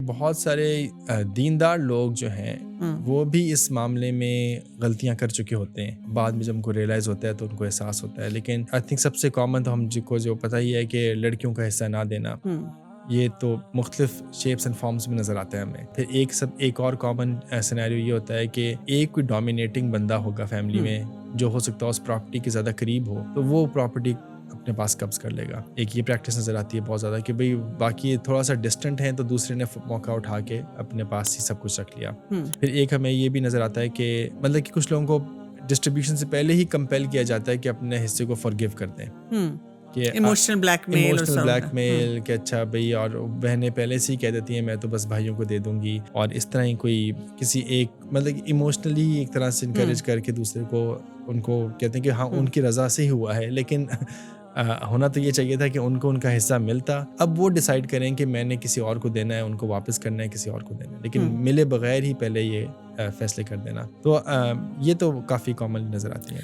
بہت سارے دیندار لوگ جو ہیں وہ بھی اس معاملے میں غلطیاں کر چکے ہوتے ہیں. بعد میں جب ان کو ریئلائز ہوتا ہے تو ان کو احساس ہوتا ہے. لیکن آئی تھنک سب سے کامن تو ہم کو جو پتہ ہی ہے کہ لڑکیوں کا حصہ نہ دینا. یہ تو مختلف شیپس اینڈ فارمز میں نظر آتا ہے ہمیں. پھر ایک اور کامن سینیریو یہ ہوتا ہے کہ ایک کوئی ڈومینیٹنگ بندہ ہوگا فیملی میں جو ہو سکتا ہے اس پراپرٹی کے زیادہ قریب ہو, تو وہ پراپرٹی اپنے پاس قبض کر لے گا. ایک یہ پریکٹس نظر آتی ہے بہت زیادہ کہ بھئی باقی تھوڑا سا ڈسٹنٹ ہیں تو دوسرے نے موقع اٹھا کے اپنے پاس ہی سب کچھ رکھ لیا. پھر ایک ہمیں یہ بھی نظر آتا ہے کہ مطلب کہ کچھ لوگوں کو ڈسٹریبیوشن سے پہلے ہی کمپیل کیا جاتا ہے کہ اپنے حصے کو فارگیو کر دیں. کہ ایموشنل بلیک میل کہ اچھا بھئی, اور بہنیں پہلے سے ہی کہہ دیتی ہیں میں تو بس بھائیوں کو دے دوں گی, اور اس طرح ہی کوئی کسی ایک مطلب ایموشنلی ایک طرح سے انکریج کر کے دوسرے کو ان کو کہتے ہیں کہ ہاں ان کی رضا سے ہی ہوا ہے. لیکن ہونا تو یہ چاہیے تھا کہ ان کو ان کا حصہ ملتا. اب وہ ڈیسائیڈ کریں کہ میں نے کسی اور کو دینا ہے, ان کو واپس کرنا ہے, کسی اور کو دینا ہے, لیکن ملے بغیر ہی پہلے یہ فیصلے کر دینا. تو یہ تو کافی کامن نظر آتی ہیں.